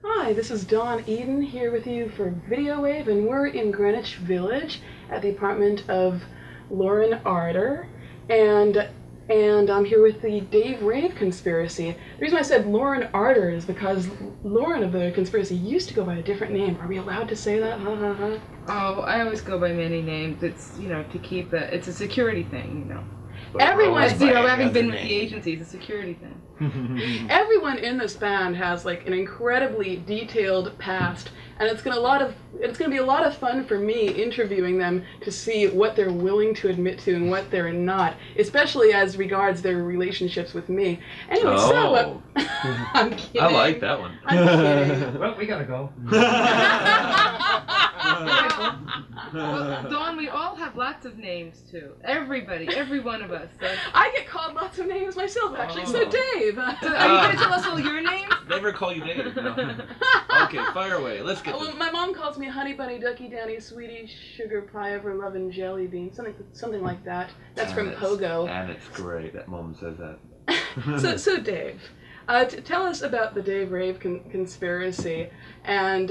Hi, this is Dawn Eden here with you for Video Wave, and we're in Greenwich Village at the apartment of Lauren Arter, and I'm here with the Dave Rave Conspiracy. The reason I said Lauren Arter is because Lauren of the Conspiracy used to go by a different name. Are we allowed to say that? Ha ha ha. Oh, I always go by many names. It's, to keep it's a security thing, Everyone, having been with the agency, it's a security thing. Everyone in this band has like an incredibly detailed past, and it's gonna be a lot of fun for me interviewing them to see what they're willing to admit to and what they're not, especially as regards their relationships with me. Anyway, I'm kidding. I like that one. I'm kidding. Well, we gotta go. Well, Dawn, we all have lots of names too. Everybody, every one of us. So. I get called lots of names myself, actually. So Dave, are you going to tell us all your names? Never call you Dave. No. Okay, fire away. Let's get. Well, my mom calls me Honey Bunny, Ducky Danny, Sweetie, Sugar Pie, Ever Lovin' Jelly Bean, something like that. That's from Pogo. And it's great that mom says that. So Dave, tell us about the Dave Rave Conspiracy and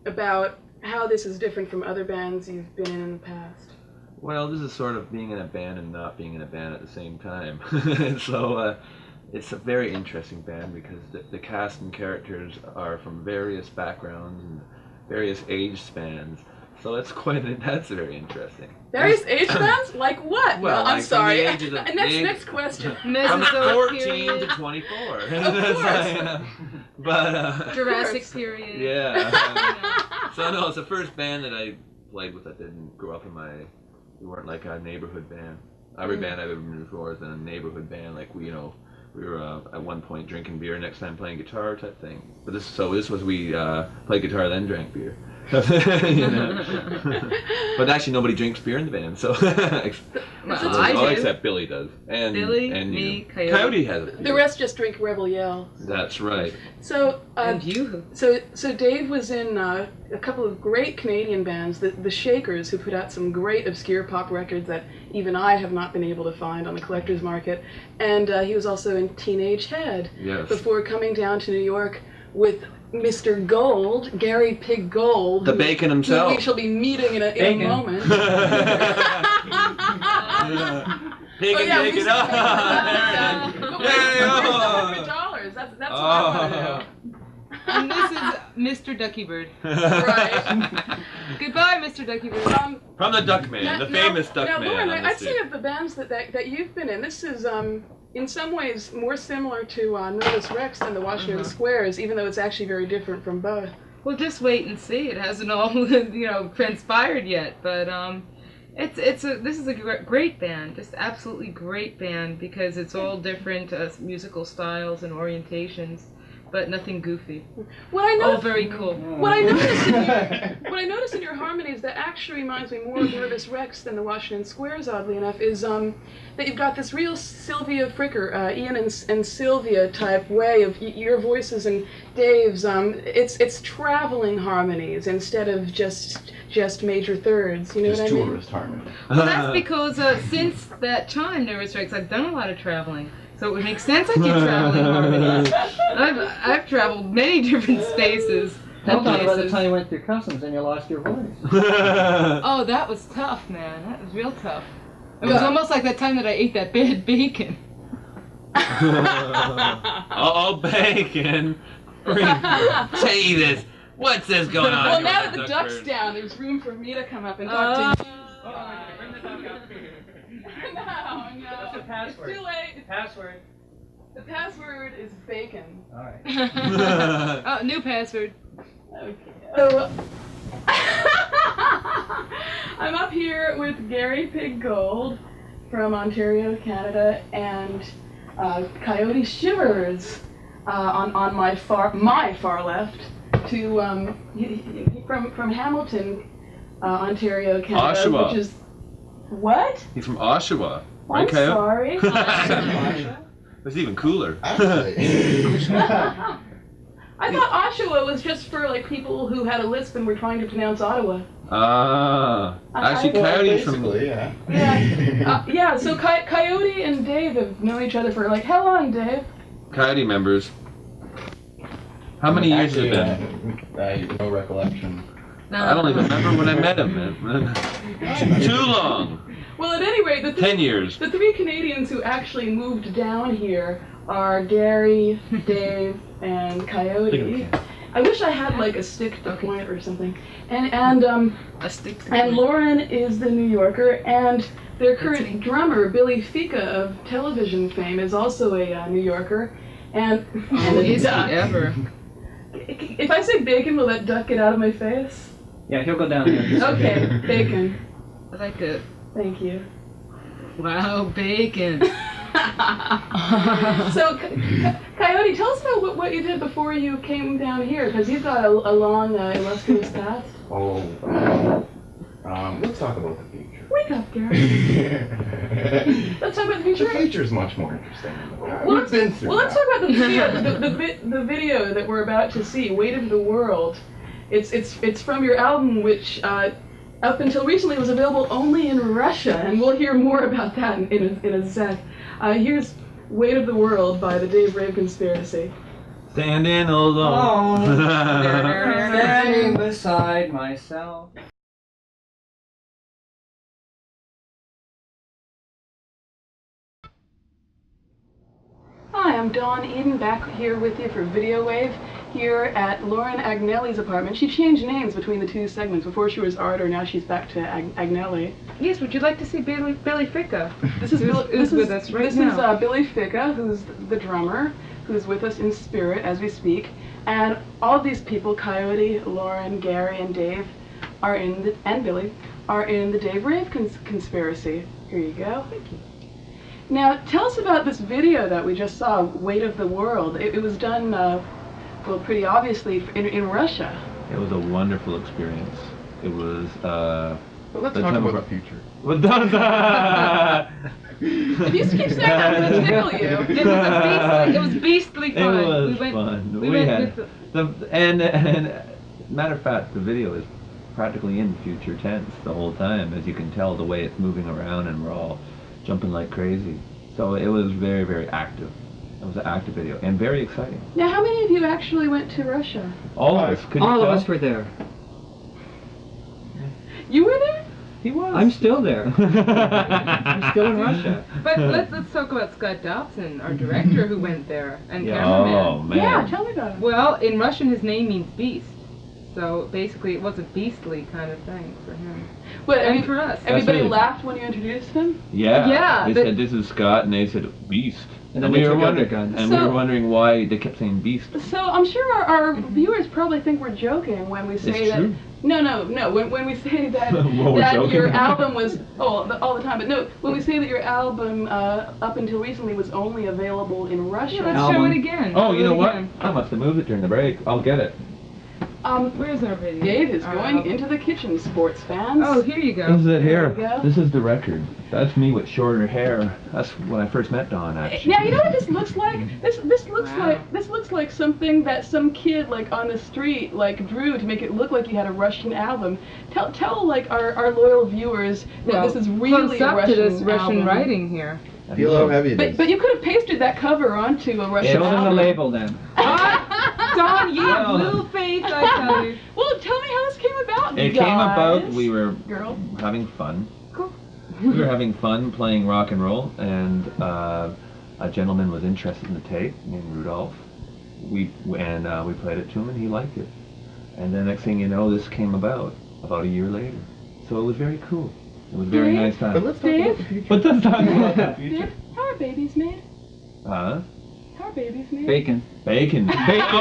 about how this is different from other bands you've been in the past. Well, this is sort of being in a band and not being in a band at the same time. So it's a very interesting band because the cast and characters are from various backgrounds and various age spans. So that's that's very interesting. Various age spans? Like what? Well, I'm like sorry. Next question. From 14 to 24. Of course. But Jurassic period. Yeah. So no, it's the first band that I played with that didn't grow up we weren't like a neighborhood band. Every band I've ever been before has been a neighborhood band. Like we were at one point drinking beer, next time playing guitar type thing. But this was we played guitar then drank beer. But actually nobody drinks beer in the band, so I do. Except Billy does, and Billy, and me, you. Coyote has it. The rest just drink Rebel Yell. That's right. So and you. So Dave was in a couple of great Canadian bands, the Shakers, who put out some great obscure pop records that even I have not been able to find on the collector's market, and he was also in Teenage Head. Yes. Before coming down to New York with Mr. Gold, Gary Pig Gold, the Bacon himself. Who we shall be meeting in a moment. Bacon. $100. That's what I want to know. And this is Mr. Ducky Bird. Right. Goodbye, Mr. Ducky Bird. From the Duckman, the famous Duckman. Lauren, I'd say of the bands that you've been in, this is in some ways more similar to Nervous Rex than the Washington Squares, even though it's actually very different from both. Well, just wait and see. It hasn't all transpired yet, but this is a great band, just absolutely great band because it's all different musical styles and orientations. But nothing goofy. All very cool. What I noticed in your harmonies that actually reminds me more of Nervous Rex than the Washington Squares, oddly enough, is that you've got this real Sylvia Fricker, Ian and Sylvia type way of your voices and Dave's. It's traveling harmonies instead of just major thirds. You know what I mean? Tourist harmony. Well, that's because since that time, Nervous Rex, I've done a lot of traveling. So it would make sense I did traveling harmonies. I've traveled many different spaces. Tell me about the time you went to your customs and you lost your voice. Oh, that was tough, man. That was real tough. It was almost like that time that I ate that bad bacon. Oh, bacon. Say this. What's this going on? Well, now that the duck's down, there's room for me to come up and talk to you. Bring the duck up here. No. What's the password? It's too late. Password. The password is bacon. All right. Oh, new password. Okay. So, I'm up here with Gary Pig Gold from Ontario, Canada, and Coyote Shivers on my far left. From Hamilton, Ontario, Canada, Oshawa. which is what? He's from Oshawa. I'm sorry. That's even cooler. I thought Oshawa was just for like people who had a lisp and were trying to pronounce Ottawa. Actually, Coyote's from. Yeah. Yeah. So Coyote and Dave have known each other for like how long, Dave? Coyote members. How many years has it Actually, been? I have no recollection. I don't even remember when I met him, man. Too long. Well, at any rate, 10 years. the three Canadians who actually moved down here are Gary, Dave, and Coyote. I wish I had like a stick to point or something. And A stick to and point. Lauren is the New Yorker, and their current drummer, Billy Fika of television fame, is also a New Yorker. And Oh, the is he duck. ever? If I say bacon, will that duck get out of my face? Yeah, he'll go down there. Okay, bacon. I like it. Thank you. Wow, bacon. So, Coyote, tell us about what you did before you came down here, because you've got a long, illustrious past. Oh, let's talk about the future. Wake up, Gary. Let's talk about the The future. future's much more interesting than the past. Well, We've been through let's that. talk about the video, the video that we're about to see, "Weight of the World." It's from your album, which up until recently was available only in Russia, and we'll hear more about that in a sec. Here's "Weight of the World" by the Dave Rave Conspiracy. Standing alone. Standing beside myself. Hi, I'm Dawn Eden, back here with you for Video Wave, here at Lauren Agnelli's apartment. She changed names between the two segments. Before she was Ardor, now she's back to Agnelli. Yes, would you like to see Billy Fika? This is Who's with us right this now. is Billy Fika, who's the drummer, who's with us in spirit as we speak. And all of these people, Coyote, Lauren, Gary, and Dave, and Billy, are in the Dave Rave Conspiracy. Here you go. Thank you. Now, tell us about this video that we just saw, "Weight of the World." It was done, well, pretty obviously in Russia. It was a wonderful experience. It was, But let's the talk time about of- the future. If you keep saying that, I'm going to tickle you. It was beastly It fun. was we went, fun. We We went had with and matter of fact, the video is practically in future tense the whole time, as you can tell the way it's moving around, and we're all jumping like crazy. So it was very, very active. It was an active video and very exciting. Now, how many of you actually went to Russia? All of us. Could you All of tell? us were there. You were there? He was. I'm still there. I'm still in Russia. But let's talk about Scott Dobson, our director, who went there, and Yeah. cameraman. Oh man. Yeah, tell me about it. Well, in Russian, his name means beast. So basically, it was a beastly kind of thing for him. But And for us. everybody really- laughed when you introduced him? Yeah. Yeah, They but- said this is Scott, and they said beast. And then they we were took out their wondering, guns. and we So- were wondering why they kept saying beast. So I'm sure our viewers probably think we're joking when we say It's that. true. No. When we say that, Well, we're that joking. your album was all the time, but no, when we say that your album up until recently was only available in Russia. Yeah, let's Album. show it again. Oh, Show you know it what? again. I must have moved it during the break. I'll get it. Where's our video? Dave is Our going album. into the kitchen, sports fans. Oh, here you go. This is it here. There we go. This is the record. That's me with shorter hair. That's when I first met Dawn, actually. Yeah, you know what this looks like? This looks Wow. like something that some kid like on the street like drew to make it look like you had a Russian album. Tell like our loyal viewers that Well, this is really close a up Russian to this Russian album. writing here. Feel how heavy it is. But you could have pasted that cover onto a Russian Show them the album. label then. Don, you have Well. little faith, I tell you. Well, tell me how this came about. It you came about, guys. we were Girl. having fun. Cool. We were having fun playing rock and roll, and a gentleman was interested in the tape named Rudolph. We played it to him, and he liked it. And the next thing you know, this came about a year later. So it was very cool. It was a very Dave? nice time. But let's talk about the future. But let's talk about the future. Dave, how are babies made? Huh? How are babies made? Bacon. Bacon. Bacon.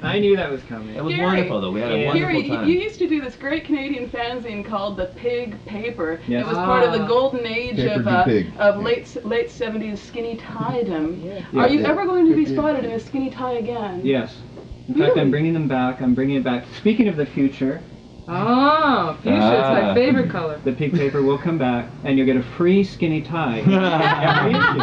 I knew that was coming. It was Gary, wonderful, though. We had a wonderful Gary, time. you used to do this great Canadian fanzine called the Pig Paper. Yes. It was part of the Ah. golden age Paper of du Pig. of late 70s skinny tie-dom. Yeah. Are you Yeah. ever going to be Yeah. spotted in a skinny tie again? Yes. In fact, Really? I'm bringing them back. I'm bringing it back. Speaking of the future, Oh, fuchsia is Ah. my favorite color. the pig paper will come back, and you'll get a free skinny tie. Every issue.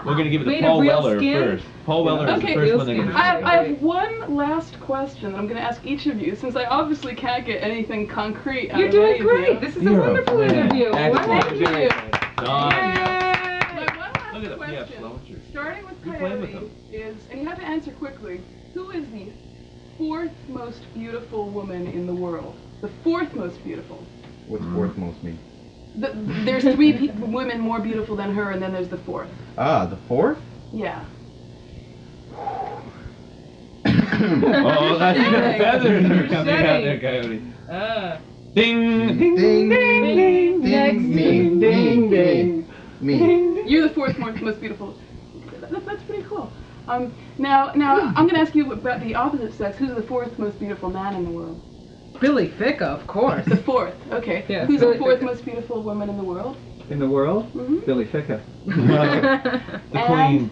We're going to give it to Made Paul of real Weller skin? first. Paul Weller is Okay, the first real one they're going skin. to I have one last question that I'm going to ask each of you, since I obviously can't get anything concrete out You're of any doing of you. great. This is a You're a wonderful man. interview. Excellent. Wow. Thank you. Dawn. My one last Look at the PF question, Floater. starting with You played with Coyote, them. is, and you have to answer quickly, who is the fourth most beautiful woman in the world? The fourth most beautiful. What's fourth most mean? There's three women more beautiful than her, and then there's the fourth. Ah, the fourth? Yeah. Oh, that's the feathers are coming out Shedding. there, Coyote. Ding, Ding, ding, ding, Next. ding, ding, ding. Me. You're the fourth most beautiful. That's pretty cool. Now I'm going to ask you about the opposite sex. Who's the fourth most beautiful man in the world? Billy Ficca, of course. The fourth. Okay. Yeah, Who's Billy the fourth Ficca. most beautiful woman in the world? In the world, Mhm. Billy Ficca. The Queen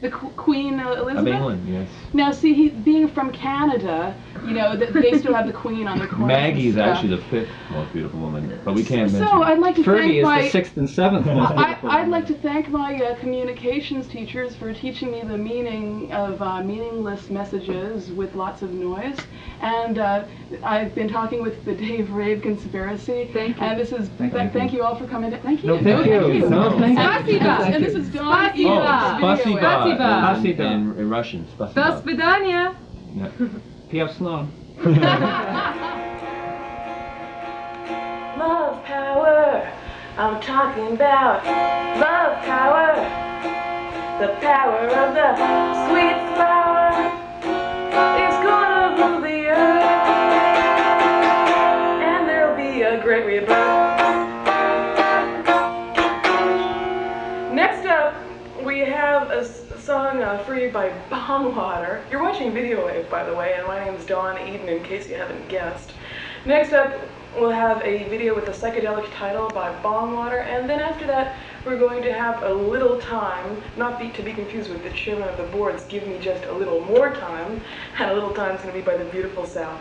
The Queen Elizabeth. of England, yes. Now, see, being from Canada, you know, they still have the Queen on their coins. Maggie's and stuff. actually the fifth most beautiful woman, but we can't mention. So I'd like to Fergie thank is my. the sixth and seventh most beautiful. I'd like to thank my communications teachers for teaching me the meaning of meaningless messages with lots of noise. And I've been talking with the Dave Rave Conspiracy. Thank you. And this is thank you all for coming. Thank you. No, thank you. No, thank you. Spasiba. And this is Dawn Spasiba. Eagles video Spasiba. edit. Spasiba. In Russian. До Spasiba. свидания. Yeah. Piasno. Love power, I'm talking about love power, the power of the sweet flower is gonna rule the earth, and there'll be a great rebirth. Next up, we have a song Free by Bongwater. You're watching Video Wave, by the way, and my name is Dawn Eden, in case you haven't guessed. Next up, we'll have a video with a psychedelic title by Bongwater, and then after that, we're going to have a little time, not to be confused with the chairman of the boards, give me just a little more time, and a little time is going to be by the Beautiful South.